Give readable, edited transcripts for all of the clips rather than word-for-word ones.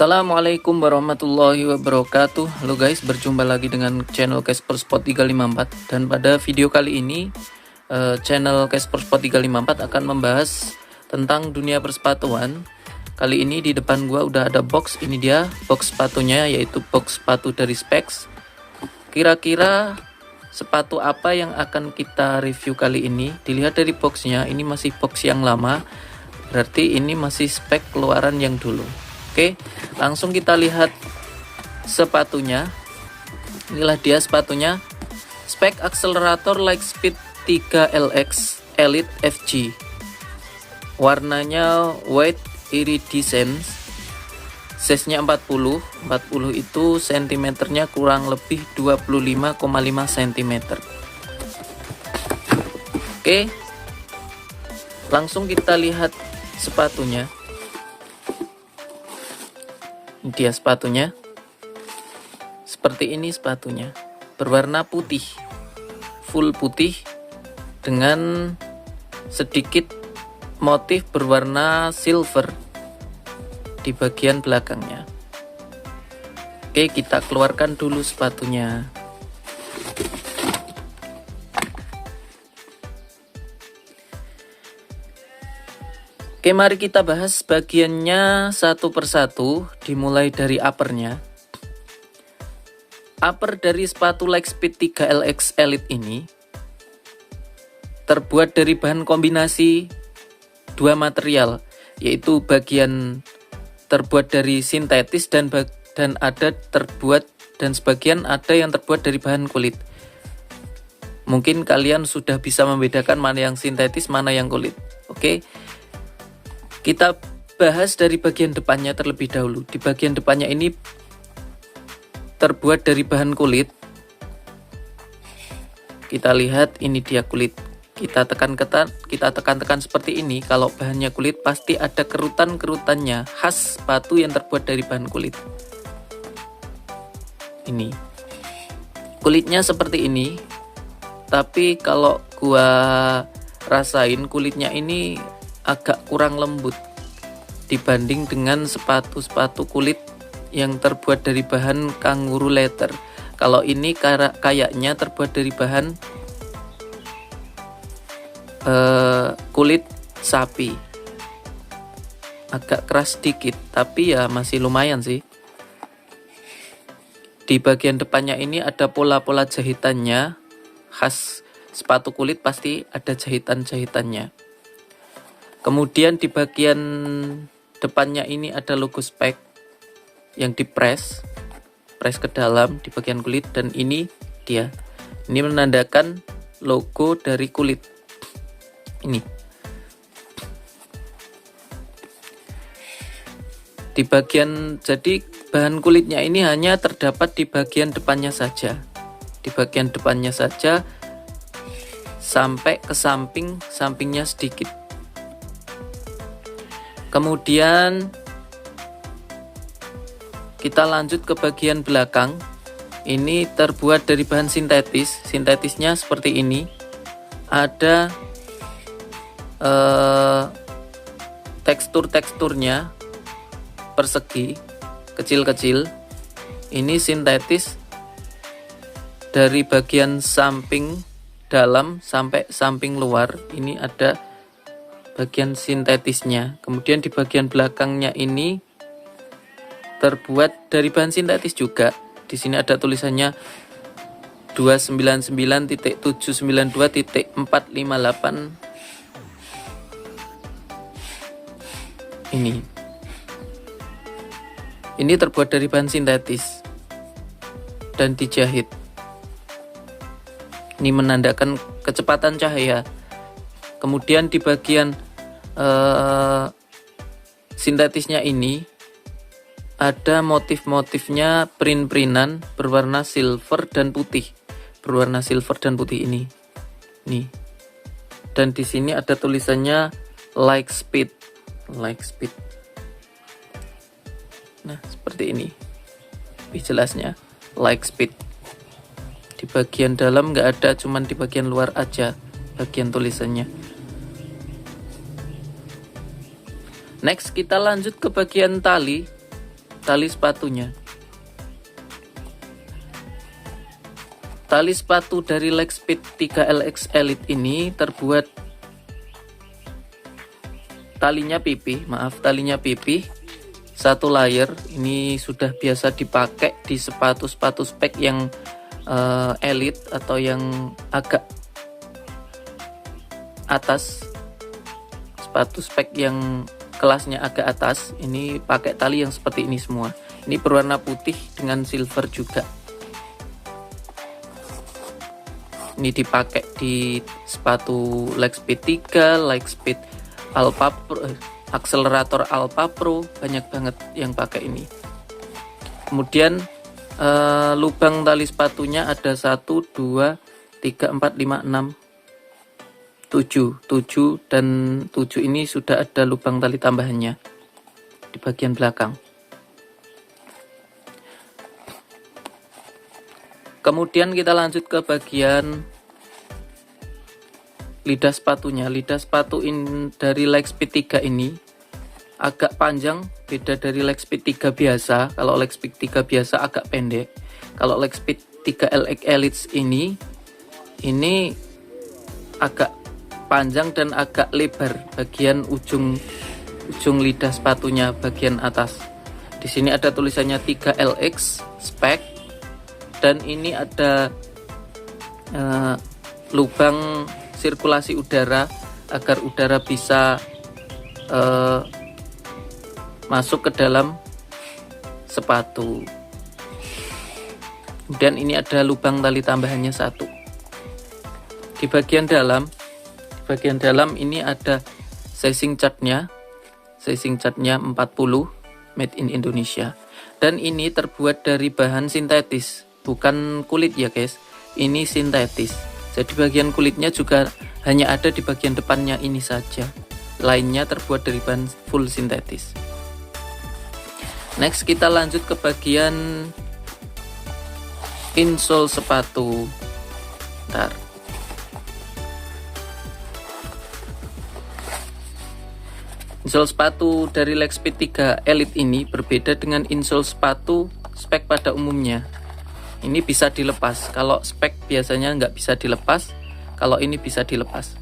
Assalamualaikum warahmatullahi wabarakatuh. Halo guys, berjumpa lagi dengan channel Casper Sport 354. Dan pada video kali ini channel Casper Sport 354 akan membahas tentang dunia persepatuan. Kali ini di depan gua udah ada box. Ini dia box sepatunya, yaitu box sepatu dari Specs. Kira-kira sepatu apa yang akan kita review kali ini? Dilihat dari boxnya, ini masih box yang lama, berarti ini masih spek keluaran yang dulu. Oke, langsung kita lihat sepatunya. Inilah dia sepatunya. Spek akselerator Lightspeed 3LX Elite FG. Warnanya white iridescent. Size-nya 40. 40 itu sentimeternya kurang lebih 25,5 cm. Oke. Langsung kita lihat sepatunya. Ini dia sepatunya. Seperti ini sepatunya. Berwarna putih. Full putih dengan sedikit motif berwarna silver di bagian belakangnya. Oke, kita keluarkan dulu sepatunya. Oke, mari kita bahas bagiannya satu persatu, dimulai dari uppernya. Upper dari sepatu Lightspeed 3LX Elite ini terbuat dari bahan kombinasi dua material, yaitu bagian terbuat dari sintetis dan sebagian ada yang terbuat dari bahan kulit. Mungkin kalian sudah bisa membedakan mana yang sintetis, mana yang kulit. Oke. Kita bahas dari bagian depannya terlebih dahulu. Di bagian depannya ini terbuat dari bahan kulit. Kita lihat, ini dia kulit. Kita tekan-tekan seperti ini. Kalau bahannya kulit pasti ada kerutan-kerutannya khas sepatu yang terbuat dari bahan kulit. Ini. Kulitnya seperti ini. Tapi kalau gua rasain kulitnya ini agak kurang lembut dibanding dengan sepatu-sepatu kulit yang terbuat dari bahan kangaroo leather. Kalau ini kayaknya terbuat dari bahan kulit sapi. Agak keras sedikit, tapi ya masih lumayan sih. Di bagian depannya ini ada pola-pola jahitannya. Khas sepatu kulit pasti ada jahitan-jahitannya. Kemudian di bagian depannya ini ada logo Spek yang press ke dalam di bagian kulit, dan ini dia. Ini menandakan logo dari kulit. Ini. Di bagian, jadi bahan kulitnya ini hanya terdapat di bagian depannya saja. Di bagian depannya saja sampai ke sampingnya sedikit. Kemudian kita lanjut ke bagian belakang. Ini terbuat dari bahan sintetis. Sintetisnya seperti ini. Ada teksturnya persegi, kecil-kecil. Ini sintetis dari bagian samping dalam sampai samping luar. Ini ada bagian sintetisnya. Kemudian di bagian belakangnya ini terbuat dari bahan sintetis juga. Di sini ada tulisannya 299.758. Ini terbuat dari bahan sintetis dan dijahit. Ini menandakan kecepatan cahaya. Kemudian di bagian sintetisnya ini ada motif-motifnya, print-printan berwarna silver dan putih. Berwarna silver dan putih ini. Nih. Dan di sini ada tulisannya Lightspeed. Nah, seperti ini. Lebih jelasnya Lightspeed. Di bagian dalam nggak ada, cuman di bagian luar aja bagian tulisannya. Next kita lanjut ke bagian tali. tali sepatunya. Tali sepatu dari Lightspeed 3LX Elite ini terbuat talinya pipih, satu layer. Ini sudah biasa dipakai di sepatu-sepatu spek yang elite atau yang agak atas, sepatu spek yang kelasnya agak atas. Ini pakai tali yang seperti ini semua. Ini berwarna putih dengan silver juga. Ini dipakai di sepatu Lightspeed 3, Lightspeed Alpha Pro, akselerator Alpha Pro, banyak banget yang pakai ini. Kemudian lubang tali sepatunya ada 1, 2, 3, 4, 5, 6, 7 dan 7 ini sudah ada lubang tali tambahannya di bagian belakang. Kemudian kita lanjut ke bagian lidah sepatunya. Lidah sepatu dari Lightspeed 3 ini agak panjang, beda dari Lightspeed 3 biasa. Kalau Lightspeed 3 biasa agak pendek. Kalau Lightspeed 3LX Elite ini agak panjang dan agak lebar bagian ujung lidah sepatunya bagian atas. Di sini ada tulisannya 3LX spec. Dan ini ada lubang sirkulasi udara agar udara bisa masuk ke dalam sepatu. Kemudian ini ada lubang tali tambahannya 1. Di bagian dalam ini ada sizing chartnya 40 made in Indonesia. Dan ini terbuat dari bahan sintetis, bukan kulit ya guys, ini sintetis. Jadi bagian kulitnya juga hanya ada di bagian depannya ini saja, lainnya terbuat dari bahan full sintetis. Next kita lanjut ke bagian insole sepatu. Insole sepatu dari Lightspeed 3 Elite ini berbeda dengan insole sepatu spek pada umumnya. Ini bisa dilepas. Kalau spek biasanya nggak bisa dilepas, kalau ini bisa dilepas.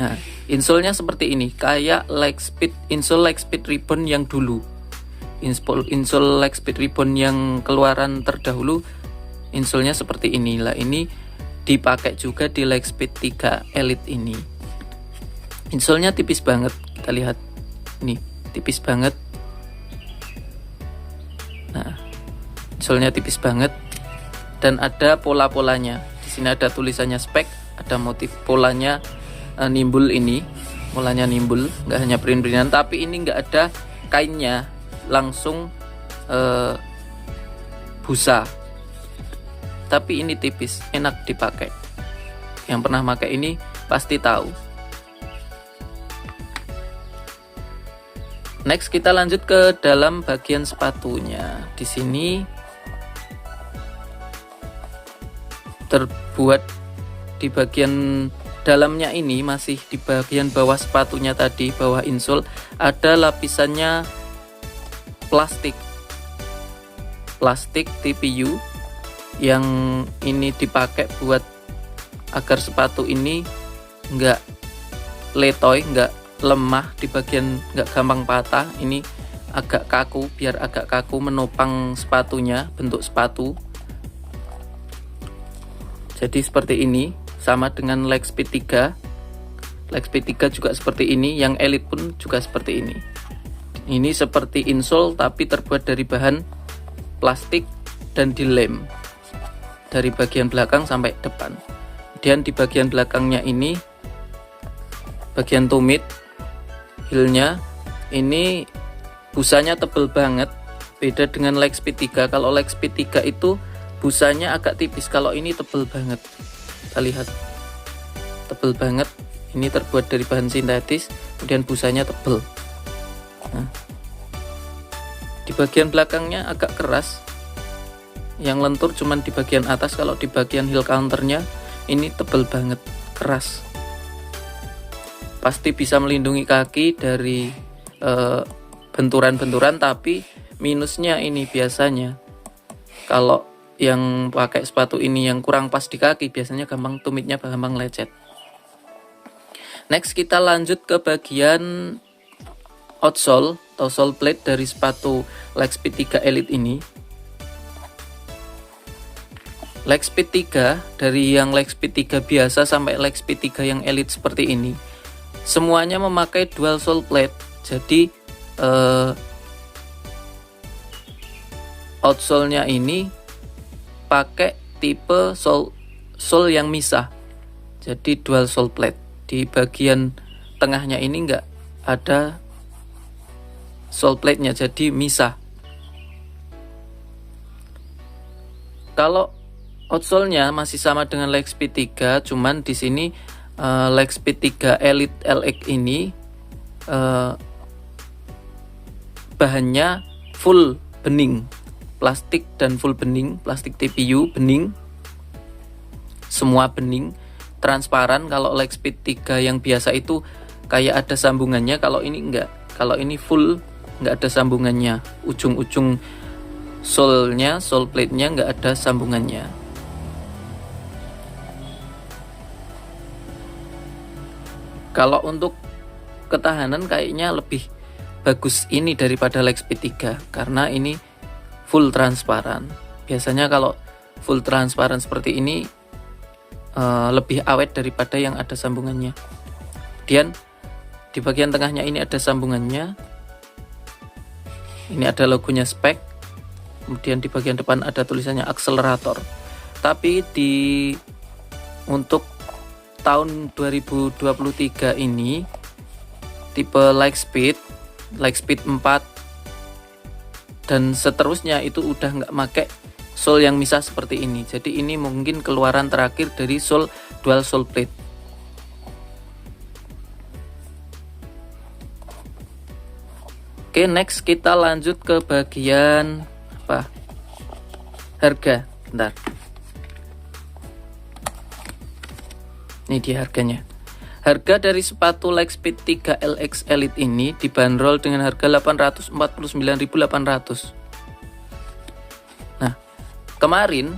Nah, insole-nya seperti ini, kayak insole Lightspeed Ribbon yang dulu. Insole Lightspeed Ribbon yang keluaran terdahulu, insole-nya seperti inilah. Ini dipakai juga di Lightspeed 3 Elite ini. Insole-nya tipis banget, kita lihat. Nih, tipis banget. Nah, insole-nya tipis banget. Dan ada pola-polanya. Di sini ada tulisannya spek, ada motif polanya nimbul ini, polanya nimbul, nggak hanya print-printan, tapi ini nggak ada kainnya, langsung busa. Tapi ini tipis, enak dipakai. Yang pernah pakai ini pasti tahu. Next kita lanjut ke dalam bagian sepatunya. Di sini terbuat di bagian dalamnya ini, masih di bagian bawah sepatunya tadi, bawah insole, ada lapisannya plastik TPU yang ini dipakai buat agar sepatu ini nggak letoy, nggak lemah di bagian, nggak gampang patah. Ini agak kaku, biar agak kaku menopang sepatunya, bentuk sepatu. Jadi seperti ini, sama dengan Lightspeed 3. Lightspeed 3 juga seperti ini, yang Elite pun juga seperti ini. Ini seperti insole tapi terbuat dari bahan plastik dan dilem dari bagian belakang sampai depan. Kemudian di bagian belakangnya ini, bagian tumit, heelnya, ini busanya tebal banget, beda dengan Lightspeed 3. Kalau Lightspeed 3 itu busanya agak tipis, kalau ini tebal banget. Kita lihat, tebal banget. Ini terbuat dari bahan sintetis, kemudian busanya tebal. Nah, di bagian belakangnya agak keras, yang lentur cuman di bagian atas. Kalau di bagian heel counternya ini tebal banget, keras. Pasti bisa melindungi kaki dari benturan-benturan, tapi minusnya ini biasanya kalau yang pakai sepatu ini yang kurang pas di kaki, biasanya gampang tumitnya gampang lecet. Next kita lanjut ke bagian outsole atau sole plate dari sepatu Lightspeed 3 Elite ini. Lightspeed 3, dari yang Lightspeed 3 biasa sampai Lightspeed 3 yang Elite seperti ini, semuanya memakai dual sole plate. Jadi outsole-nya ini pakai tipe sole yang misah. Jadi dual sole plate. Di bagian tengahnya ini enggak ada sole plate-nya, jadi misah. Kalau outsole-nya masih sama dengan Lightspeed 3, cuman di sini Lightspeed 3 Elite LX ini bahannya full bening, plastik dan full bening, plastik TPU bening, semua bening, transparan. Kalau Lightspeed 3 yang biasa itu kayak ada sambungannya, kalau ini enggak. Kalau ini full enggak ada sambungannya, ujung-ujung sole-nya, sole plate-nya enggak ada sambungannya. Kalau untuk ketahanan kayaknya lebih bagus ini daripada Lightspeed 3 karena ini full transparan. Biasanya kalau full transparan seperti ini lebih awet daripada yang ada sambungannya. Kemudian di bagian tengahnya ini ada sambungannya. Ini ada logonya spek. Kemudian di bagian depan ada tulisannya akselerator. Tapi untuk tahun 2023 ini tipe Lightspeed 4 dan seterusnya itu udah nggak pakai sole yang misah seperti ini. Jadi ini mungkin keluaran terakhir dari sole dual sole plate. Oke, next kita lanjut ke bagian apa? Harga. Bentar. Ini dia harganya. Harga dari sepatu Lightspeed 3 LX Elite ini dibanderol dengan harga 849.800. Nah, kemarin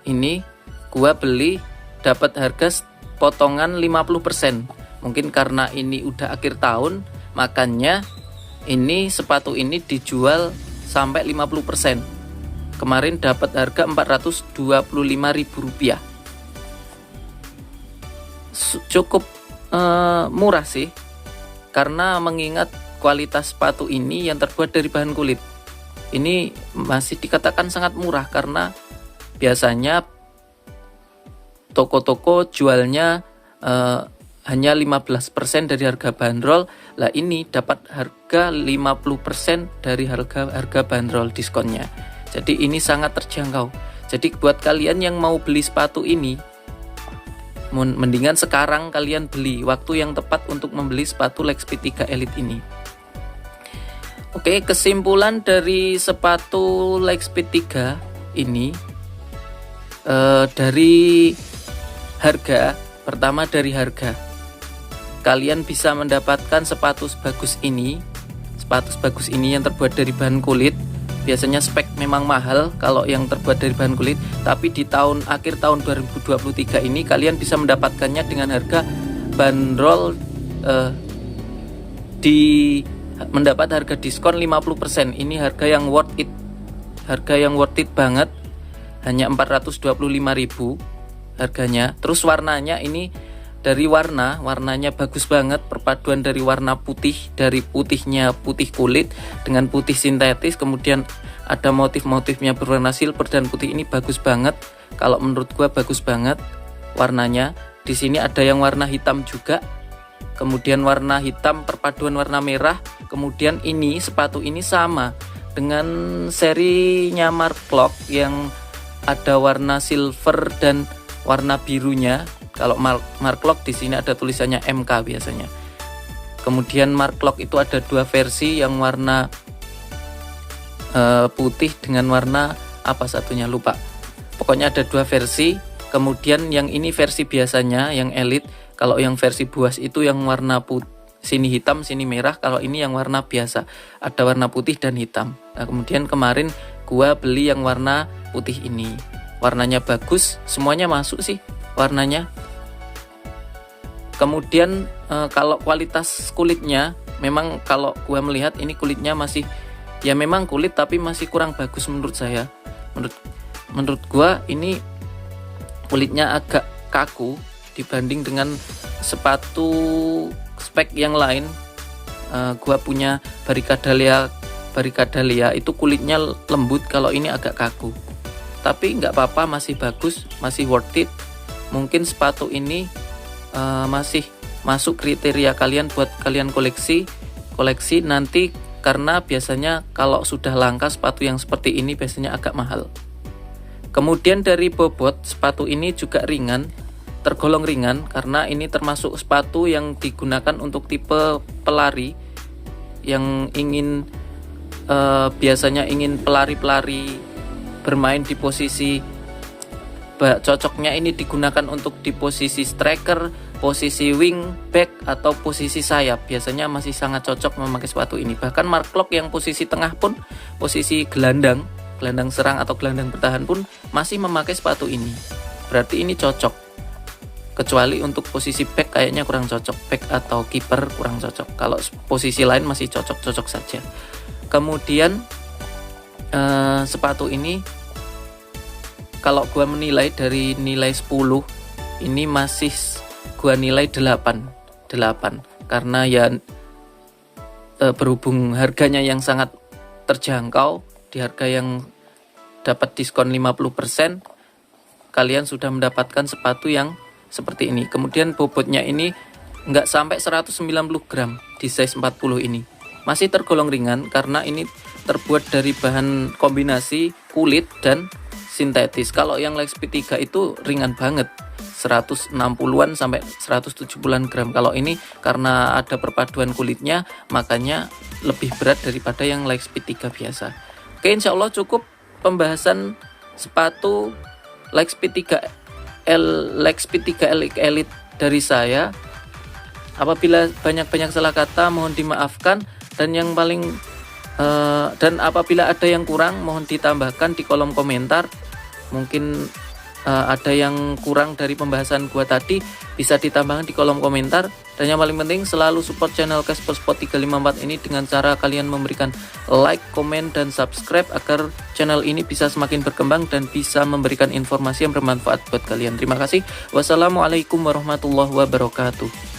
ini gua beli dapat harga potongan 50%. Mungkin karena ini udah akhir tahun, makanya ini sepatu ini dijual sampai 50%. Kemarin dapat harga Rp425.000. Cukup murah sih, karena mengingat kualitas sepatu ini yang terbuat dari bahan kulit. Ini masih dikatakan sangat murah karena biasanya toko-toko jualnya hanya 15% dari harga bandrol. Lah ini dapat harga 50% dari harga bandrol diskonnya. Jadi ini sangat terjangkau. Jadi buat kalian yang mau beli sepatu ini, mendingan sekarang kalian beli, waktu yang tepat untuk membeli sepatu Lightspeed 3 Elite ini. Oke, kesimpulan dari sepatu Lightspeed 3 ini dari harga, pertama dari harga. Kalian bisa mendapatkan sepatu sebagus ini yang terbuat dari bahan kulit. Biasanya spek memang mahal kalau yang terbuat dari bahan kulit, tapi di akhir tahun 2023 ini kalian bisa mendapatkannya dengan harga bandrol mendapat harga diskon 50%. Ini harga yang worth it. Harga yang worth it banget. Hanya 425.000 harganya. Terus warnanya ini dari warnanya bagus banget, perpaduan dari warna putih, dari putihnya putih kulit dengan putih sintetis, kemudian ada motif-motifnya berwarna silver dan putih. Ini bagus banget, kalau menurut gua bagus banget warnanya. Di sini ada yang warna hitam juga, kemudian warna hitam perpaduan warna merah. Kemudian ini sepatu ini sama dengan serinya Mark Clock yang ada warna silver dan warna birunya. Kalau Mark Clock di sini ada tulisannya MK biasanya. Kemudian Mark Clock itu ada dua versi, yang warna putih dengan warna apa satunya lupa. Pokoknya ada dua versi. Kemudian yang ini versi biasanya, yang Elite. Kalau yang versi buas itu yang warna sini hitam, sini merah. Kalau ini yang warna biasa, ada warna putih dan hitam. Nah, kemudian kemarin gua beli yang warna putih ini. Warnanya bagus, semuanya masuk sih warnanya. Kemudian kalau kualitas kulitnya, memang kalau gua melihat ini kulitnya masih, ya memang kulit tapi masih kurang bagus menurut saya. Menurut gua ini kulitnya agak kaku dibanding dengan sepatu spek yang lain. Gua punya Barricadalia itu kulitnya lembut, kalau ini agak kaku. Tapi nggak apa-apa, masih bagus, masih worth it. Mungkin sepatu ini masih masuk kriteria kalian buat kalian koleksi nanti, karena biasanya kalau sudah langka sepatu yang seperti ini biasanya agak mahal. Kemudian dari bobot, sepatu ini juga ringan, tergolong ringan karena ini termasuk sepatu yang digunakan untuk tipe pelari yang ingin biasanya ingin pelari-pelari bermain di posisi, cocoknya ini digunakan untuk di posisi striker, posisi wing back, atau posisi sayap. Biasanya masih sangat cocok memakai sepatu ini. Bahkan Mark Klok yang posisi tengah pun, posisi gelandang serang atau gelandang bertahan pun masih memakai sepatu ini. Berarti ini cocok. Kecuali untuk posisi back kayaknya kurang cocok, back atau kiper kurang cocok. Kalau posisi lain masih cocok saja. Kemudian sepatu ini kalau gua menilai dari nilai 10, ini masih gua nilai 8 karena ya berhubung harganya yang sangat terjangkau, di harga yang dapat diskon 50%, kalian sudah mendapatkan sepatu yang seperti ini. Kemudian bobotnya ini nggak sampai 190 gram di size 40 ini. Masih tergolong ringan karena ini terbuat dari bahan kombinasi kulit dan sintetis. Kalau yang Lightspeed 3 itu ringan banget, 160-an sampai 170-an gram. Kalau ini karena ada perpaduan kulitnya, makanya lebih berat daripada yang Lightspeed 3 biasa. Oke, insya Allah cukup pembahasan sepatu Lightspeed 3 Elite dari saya. Apabila banyak salah kata mohon dimaafkan, dan yang paling dan apabila ada yang kurang mohon ditambahkan di kolom komentar. Mungkin ada yang kurang dari pembahasan gua tadi, bisa ditambahkan di kolom komentar. Dan yang paling penting, selalu support channel Casper Sport 354 ini dengan cara kalian memberikan like, komen, dan subscribe agar channel ini bisa semakin berkembang dan bisa memberikan informasi yang bermanfaat buat kalian. Terima kasih. Wassalamualaikum warahmatullahi wabarakatuh.